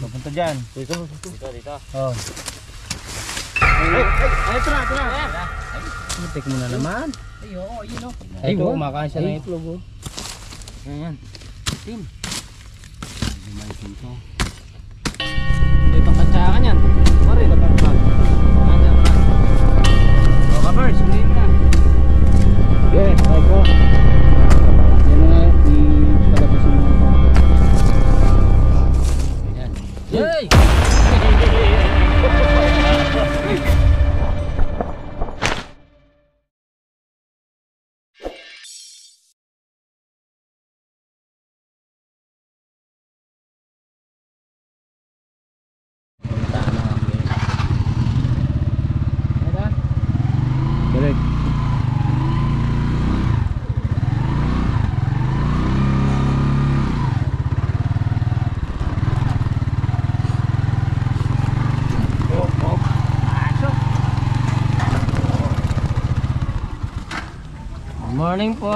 Papunta dyan. Dito. Oh. Ay, ito na. Tik mo na naman. Ay, oo, yun o. Ito, kumakain siya ng itlog. Oh. Ayan. Tim. Dimension to. Ito katsakan yan. Mari, kapag. O, kapers, hindi na. Yes, ito. Yan na palabas mo. Ayan. Yay! Correct. Good morning po.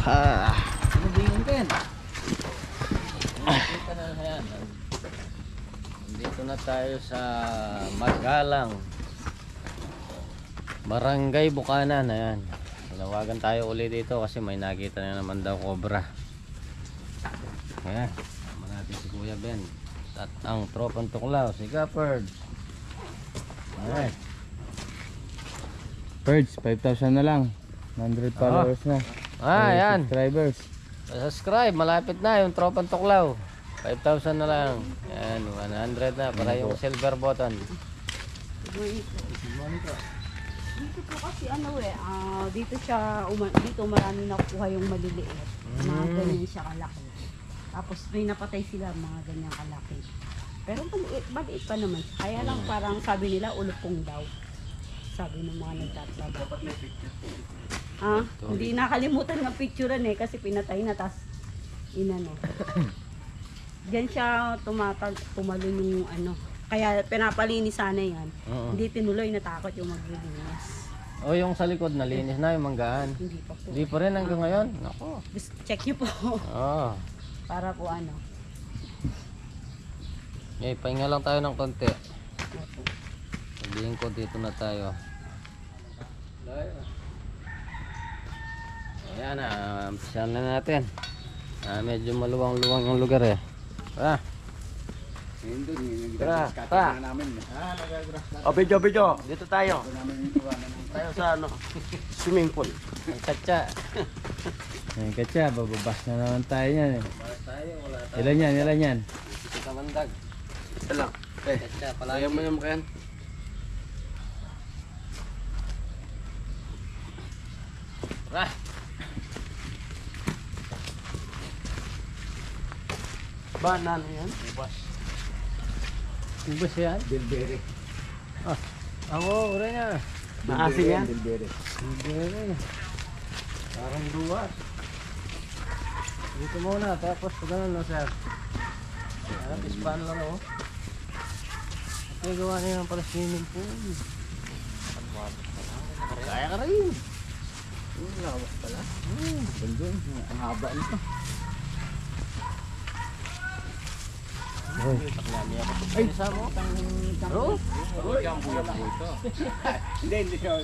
Ano ba yung pen? Nandito na tayo sa Magalang, Barangay Bukanan. Ayan, tinawagan tayo uli dito kasi may nakita na naman daw cobra. Ayan, sama natin si Kuya Ben at ang tropang tuklaw, si Gafford. Ayan. Birds, 5,000 na lang. 100 followers na. Ayan, Subscribers. subscribe, malapit na yung tropang tuklaw. 5,000 na lang. Ayan, 100 na para yung silver button. Dito po kasi dito siya, dito marami nakuha yung maliliit. Mga ganyan siya kalaki. Tapos may napatay sila mga ganyan kalaki. Pero maliit pa naman. Kaya lang parang sabi nila ulupong daw. Sabi ng mga nagtatrabaho. Hindi nakalimutan ng picturean kasi pinatay na tas inano. Diyan siya tumalon yung Kaya pinapalinis sana yan. Hindi tinuloy, natakot yung maglilinis. O yung sa likod nalinis na yung manggaan. Hindi pa po. Hindi pa rin hanggang ngayon. Nako. Just check niyo po. Oo. Para po Okay, pahinga lang tayo ng konti. Sabihin ko dito na tayo. Ayan na, umpisahan na natin. Medyo maluwang-luwang yung lugar eh. Tara. Tara. O, video. Dito tayo. Tayo sa swimming pool. Ang katsa. Ayan katsa, bababas na naman tayo yan eh. Wala tayo. Ilan yan? Ito kamandag. Ito lang. Katsa, palagi. Ayaw mo naman kayan. Tara. Banana yan. Ubus yan. Bilberry. Ako, ura niya. Maasin yan. Bilberry. Parang duwas. Dito muna, tapos ganun lang sir. Alam, ispan lang oh. Okay, gawa na yan para swimming pool. Kaya ka rin. Lawas pala. Ganda. Ang haba nito. Ay, isa mo? Bro? Hindi siya.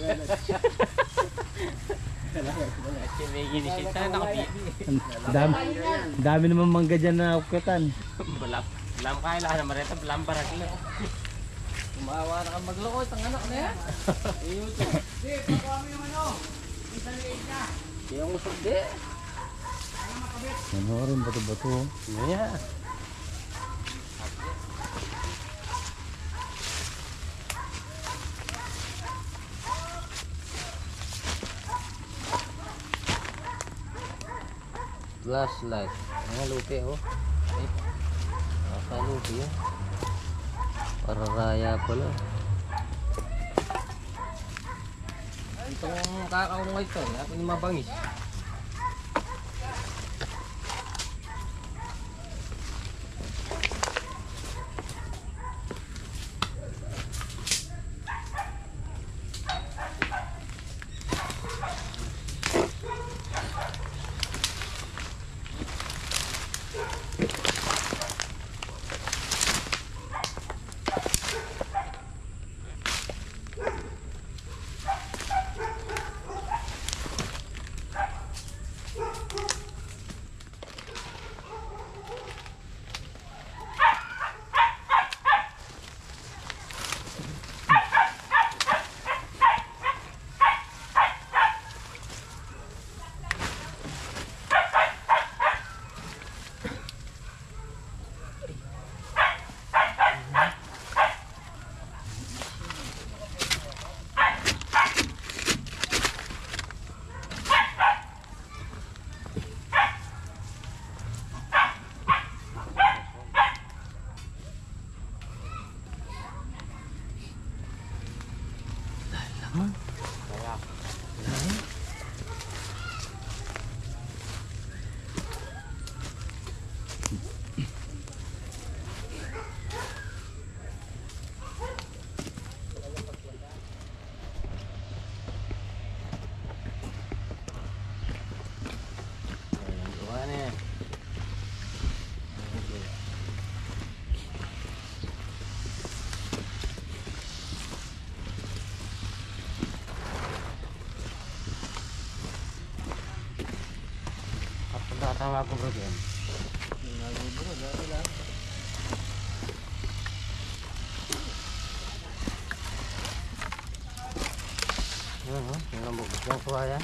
May ginisita na Dami naman mangga dyan na ukutan. Balam kaya lang na marita, balam barat lang. Tumawa na kang maglukot, ang anak na yan. Di, pagawa mo yung isang liit na. Yung usok di. Ano rin, bato-bato. Yeah. Flashlight. Mga lupi oh. Ay. Nakalupi oh. Para raya pala. Itong kakaong ito, ako ni mabangis. Tama ko bro yan. Yung lambok yung kuha yan.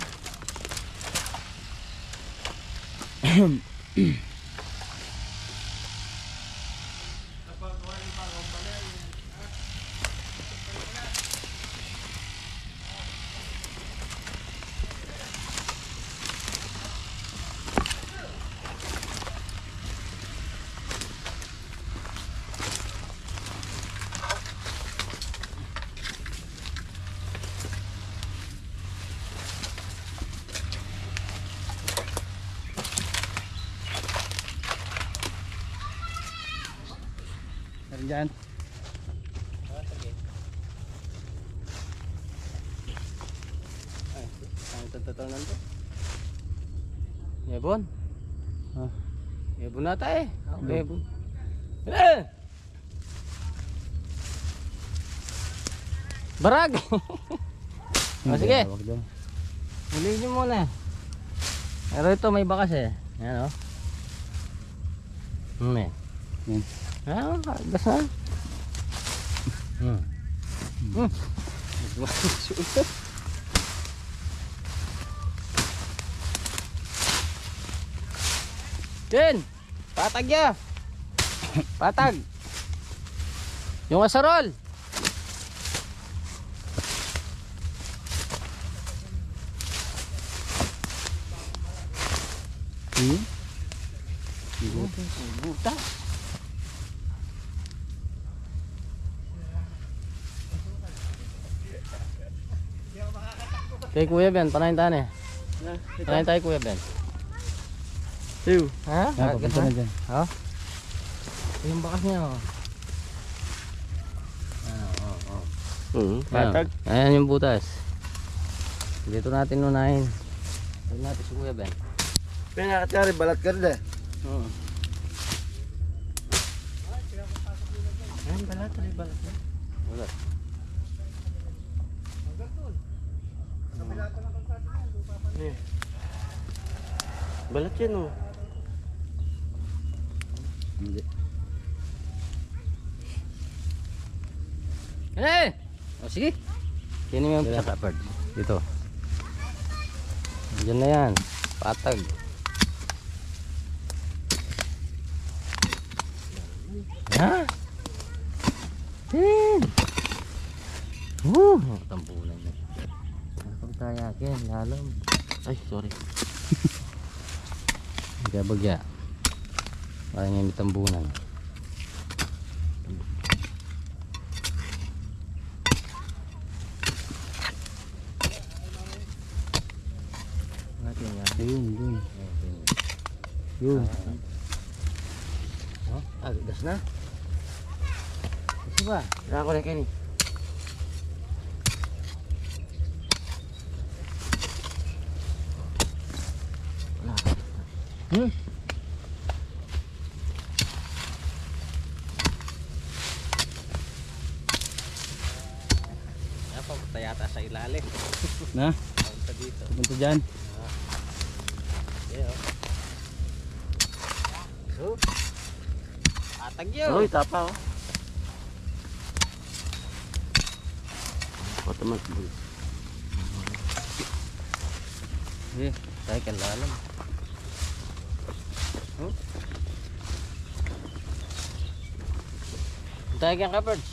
Meron dyan. Ang tatalunan to. Yebon. Yebon nata eh. Yebon. Barag! Sige. Wag daw. Huliin nyo muna. Pero ito may bakas eh. Ayan o. Eh. Yan. Ah, gas na. Din! Patag ya! Patag! Yung asarol! Buta. Kay Kuya Ben, panahin tayo eh. Panahin tayo Kuya Ben. Ha? Yan, papunta na dyan. Ha? Yung bakas niya oh. Patag. Ayan yung butas. Dito natin unahin. Dito natin si Kuya Ben. Pinakatari, balat ka rin eh. Ayan, balat. Balat. Balat yan oh. Hindi. Eh! O sige. Yan yung saka bird. Dito. Diyan na yan. Patag. Ha? Yan. Tampunan na. Pagtayakin. Lalam. Ay, sorry. Bagya. Parang yung tambunan. Natin yan. Yun. Yun. Gas na. Kasi ba? Kailangan ko na kayo ni. Wala. Papunta yata sa ilalim. Na? Papunta dito. Papunta dyan. Okay, oh. Atag yun. Uy, tapa oh. Patamat mo. Tayo kan lalim. Tayo kan cupboards.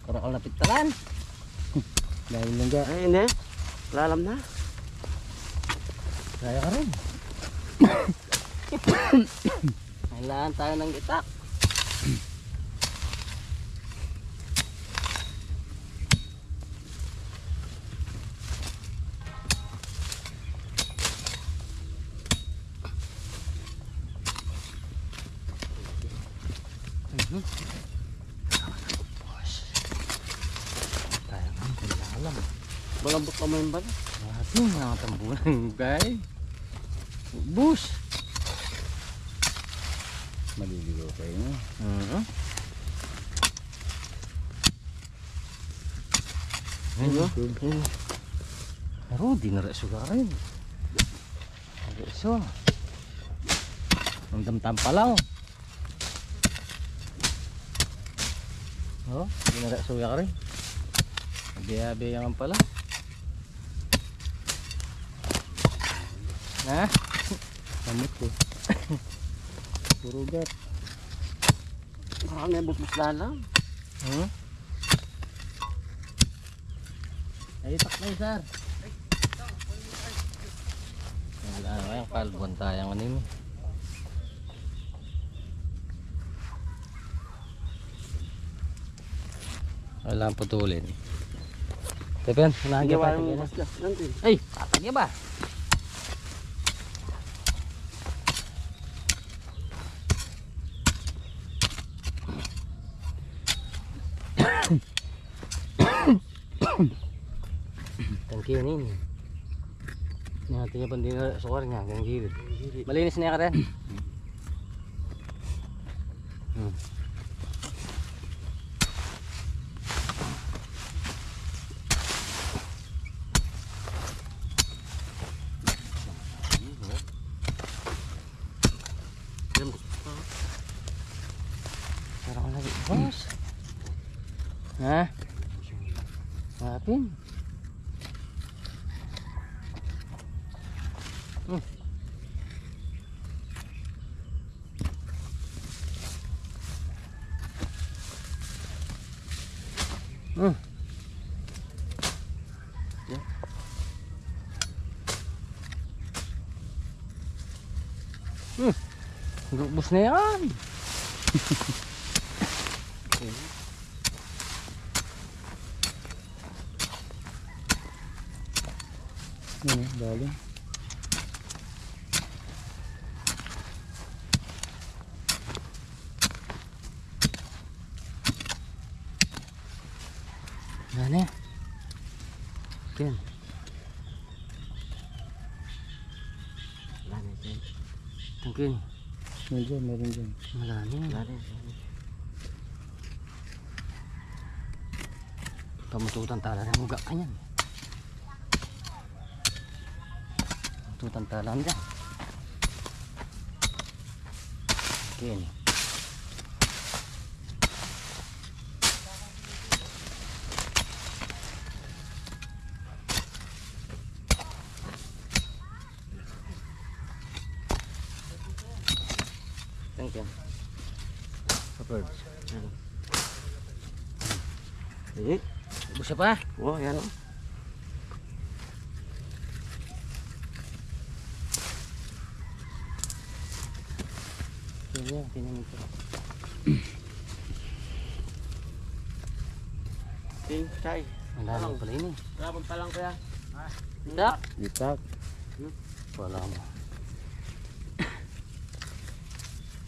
Karakal na pitalan. Dahil lang ka. Ay, hindi. Lalam na. Kaya ka rin. Kailangan tayo ng itak. Tayo nga, kailangan. Balambot ka mo yung bala. Grabe, mga tambunan guys. Bus. Maliligaw kayo na. Ayun. Pero di na reso ka rin. Reso. Ang damtam pala oh. Oh, di na reso ka rin. Biya-biya naman pala. Ha? Samot ko. Puro gat. May bukbus lang. Ay, itak na sir. Wala na kayang kalbuan tayang ano yun. Wala ang putulin. Tepen, unahan ka pa. Ay, patagya ba? Tangkiyan ini. Natin yung pandina sukar niya, hanggang gilid. Malinis na yan ka rin. Sarap ka lagi, boss. Ha? Hapin. Lubos na yan. Yan eh, galing. Ano? Yan. Tangkin. Meron dyan. Malalim. Pamututan tala ng uga ka yan. Pamututan tala dyan. Yan. Tangkin. Sa birds. Busa pa? Oh, yan. Yan, tingnan ito. Ting, chay. Malalim pala yun eh. Rapon pa lang kaya. Itak? Itak. Wala mo.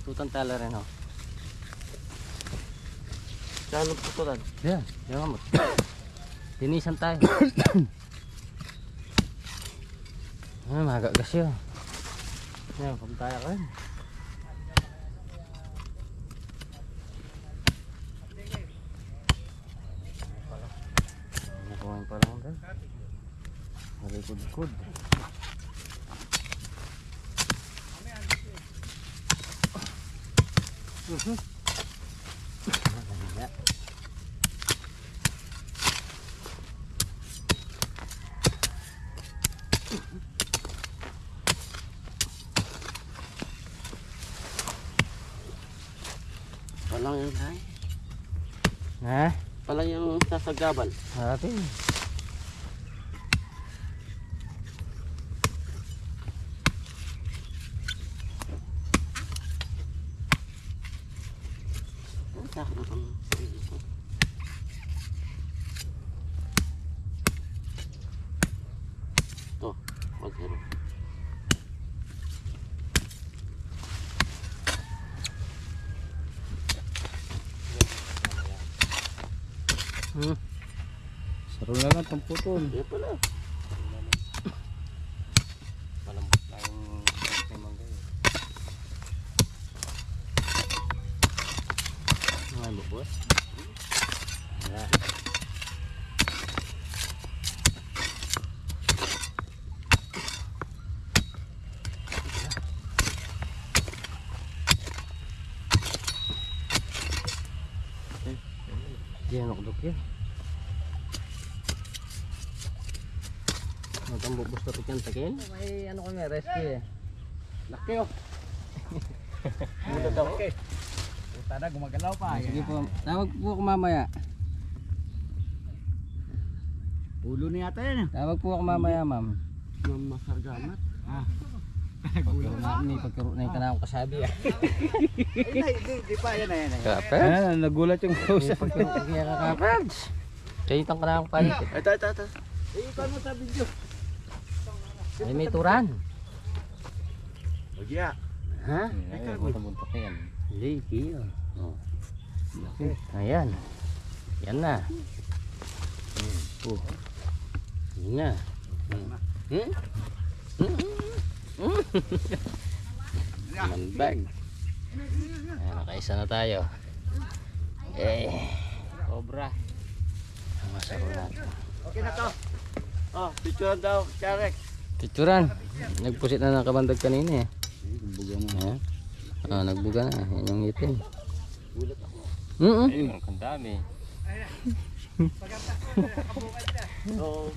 Tutang tala rin oh. Saan putulan? Yan, yan mo. Tinisan tayo. Ah, magagas yun. Yan, pagtaya ka rin. Nakuhain pa lang rin. Malikod-kod. Palang yung chay. Ha? Palang yung sasagaban. Harapin. Ito, wag zero. Saro na lang itong putol. Iya pala. Malambot lang yung mangga yun. Mga bubos. Yan. Yan, nakudok yan. Matambok gusto rin yan takin. May ano kami, rescue eh. Laki oh. Mulod ako. Puta na, gumagalaw pa. Sige po, tawag po ako mamaya. Ulo na yata yan. Tawag po ako mamaya, ma'am. Masargamat. May pagkaroon na yung kanakong kasabi ah. Di pa, yan na yan. Kapag? Ah, nagulat yung kausap. Pagkaroon kaya kakapag. Kaya itang kanakong palit. Ito. Paano sa video? Ay may turan. Bagya. Ha? Ay, bunta-bunta yan. Hindi, kaya. Oh. Ayan. Yan na. Oh. Yan na. Manbag. Ayan, nakaisa na tayo. Cobra. Ang masaro natin. Okay na to. Oh, picture daw, Charek. Picturan. Nagpusit na ng kabandag kanina eh. Buga na. Ayan. Ah, nagbuga na. Yan yung ngipin. Gulat ako. Ayun, ang dami. So,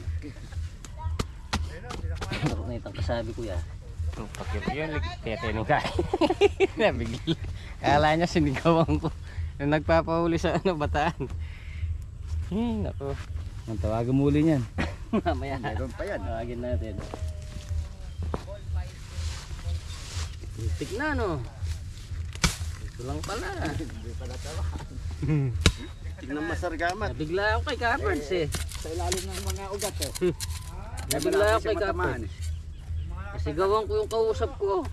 Ako na itang kasabi kuya. Pakip yun, tetening ka. Nabigla. Kala niya sinigawan ko. Nung nagpapahuli sa bataan. Nako. Ang tawagan muli niyan. Mamaya. meron pa yan. Tawagin natin. Muntik na no. Ito lang pala. Hindi pala tawa. Tignan masargamat. Nabigla ako kay Carpers eh. Sa ilalim ng mga ugat eh. Nabigla ako kay Carpers. Kasi gawang ko yung kausap ko.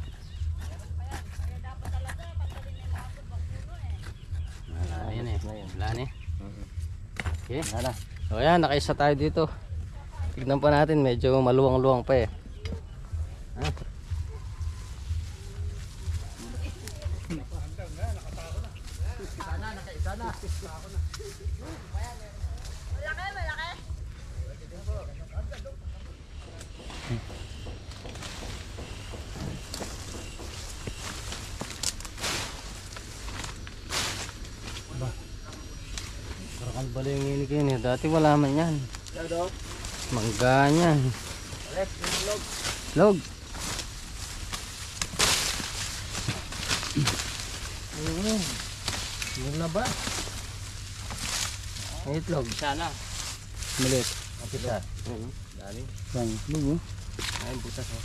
Ayan eh. Wala na eh. Okay. Wala. So ayan, nakaisa tayo dito. Tignan pa natin, medyo maluwang-luwang pa eh. Ha? Parang bala yung inig yun eh. Dati wala man yan. Mangga yan. Log. Yun na ba? May itlog. Sana. Maliit. Kapisa. Dali. Bang, lugo. Ay, butas oh.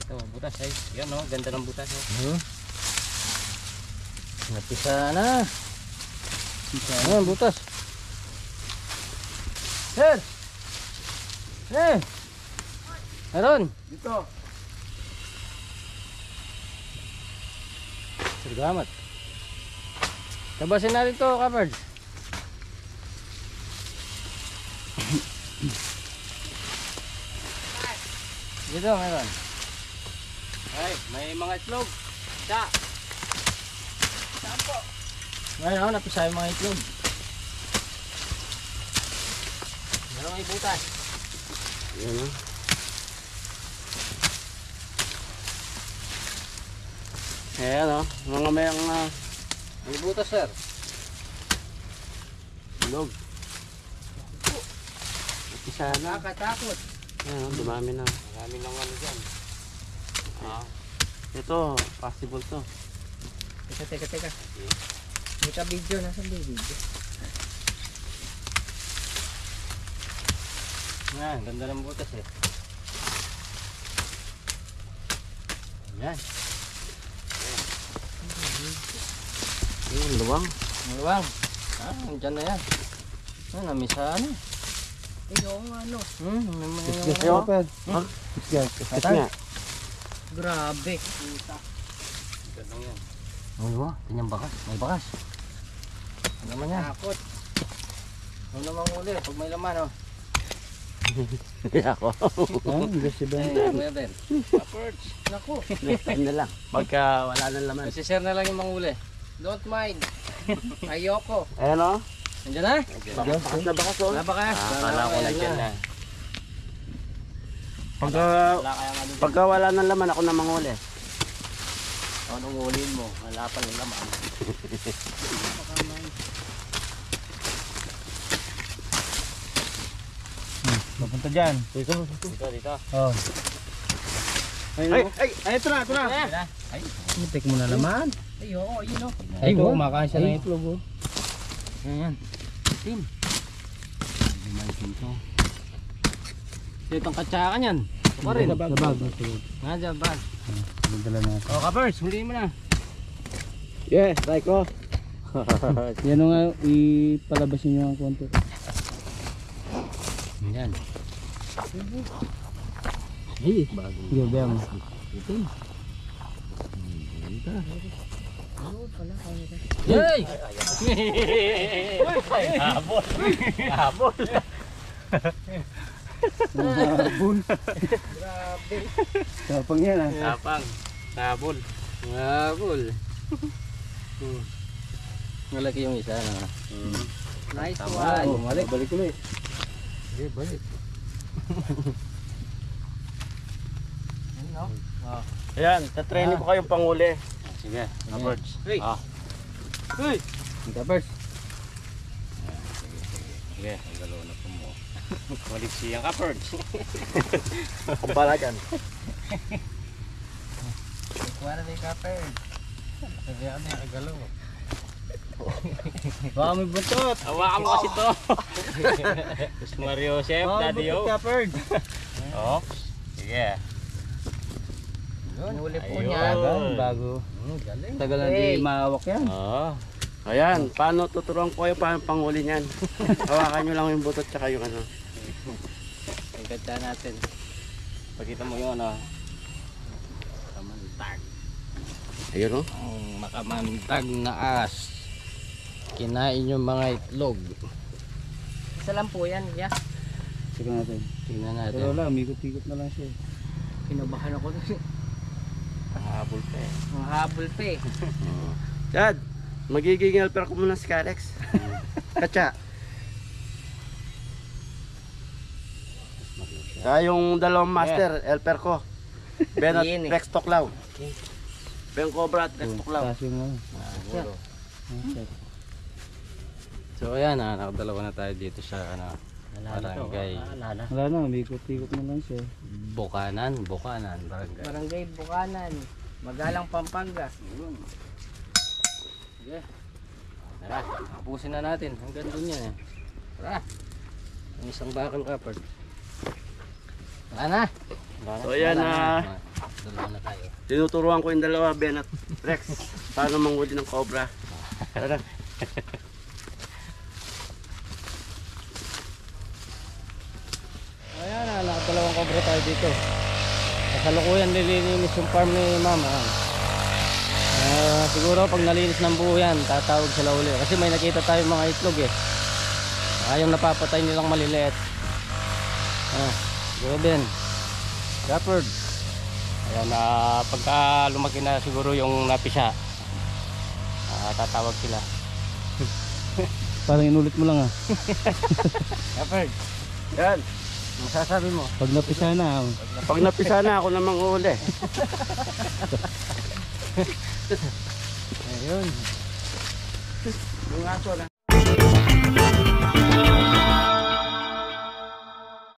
Ito, butas ay. Yan oh, ganda ng butas oh. Napisa na. Ayan, butas. Sir! Eh! Meron! Dito. Salamat. Tabasin natin to, Kapard. Dito, meron. Ay, may mga itlog. Sa. Ngayon ako, napisa yung mga itlog. Meron may butas. Yan o. Ayan o, mga mayang may butas, sir. Itlog. Napisa na. Nakatakot. Ayan o, dumami na. Marami ng ano dyan. Ah. Ito, possible to. Teka. May ka-video, nasa video? Ayan, ganda ng butas eh. Ayan. Ayan, luwang. Maluwang. Andyan na yan. Namisahan eh. Yung ano. Yes, open. Yes, nga. Grabe. Ganun yan. Uy, wow. Kanyang bakas. May bakas. Ano naman yan? Takot. Ano naman uli? Pag may laman, oh. Ako. Hindi si Ben. Kuya Ben. Perch. Naku. Next time na lang. Pagka wala nang laman. Masishare na lang yung manguli. Don't mind. Ayoko. Ayan o. Nandiyan na? Bakas na bakas o. Wala ba ka? Akala ko na dyan na. Pagka wala nang laman, ako na manguli. Anong uliin mo? Wala pa ng laman. Papunta dyan. Dito. Dito. Oh. Ay, ito na, ito na. Ay, Itik mo na naman. Ay, oo, yun o. Ay, kumakain siya ng itlog o. ayan. Team. Hindi may pinto. Dito ang katsakan yan. Ito pa rin. Sa bag. Nga dyan, bag. Dala natin. O, kapers, huliin mo na. Yes, like ko. Yan o nga, ipalabasin nyo ang konti. Yan. Hey, bago. Gabi mo. Itim. Yay! Habol. Habol. Habol. Grabe. Tapang yan ah. Tapang. Habol. Habol. Malaki yung isa na. Nice Tama. one. Bumalik. Balik ulit. Sige, balik. Ayan, tatraining ko kayong panguli. Sige. Birds. Hey. Hey! Birds. Sige, ang galaw na po mo. Balik siyang ka-birds. Ang bala dyan. Kuwara na yung ka-birds. Sabi ako na yung galaw. Baka may buntot. Hawakan mo kasi to. Tapos Mario Chef, Daddy O. Oh, sige. Nahuli po Ayun. niya. Bago. Galing. Tagal na di mahawak yan. Oo. Ayan, paano tuturuan ko kayo paano panguli niyan? Hawakan nyo lang yung butot tsaka yung ano. Ang ganda natin. Pakita mo yun, ano. Makamantag. Ayun o. Ang makamantag na as. Kinain yung mga itlog. Isa lang po yan, yeah. Sige natin. Tingnan Pero natin. wala, umikot-ikot na lang siya. Kinabahan ako dun. Habol pa eh. Ang habol pa eh. Chad, magiging helper ko muna si Kalex. Katsa. Kaya yung dalawang master, helper ko. Ben at Yun eh. Rex Toklaw. Ben Cobra at Rex Toklaw. So ayan, nakadalawa na tayo dito sa barangay Wala na, umikot-ikot na lang siya. Bukanan barangay. Barangay Bukanan. Magalang Pampanga. Sige. Tara, tapusin na natin. Hanggang dun yan eh. Tara. Ang isang bakal kapard. Wala na. So ayan na, Dalawa na tayo. tinuturuan ko yung dalawa, Ben at Rex. Paano manghuli ng cobra. Tara. Ayan na, nakadalawang cobra tayo dito. Kasalukuyan nililinis yung farm ni mama. Siguro pag nalinis ng buo yan, tatawag sila uli. Kasi may nakita tayo mga itlog eh. Yung napapatay nilang maliliit. Siguro din. Shepherd. Ayan, pagka lumaki na siguro yung napisa, tatawag sila. Parang inulit mo lang ah. Shepherd, Yan. masasabi mo? Pag napisa na, pag napisa na ako na manghuli. Ayun. Yung aso na.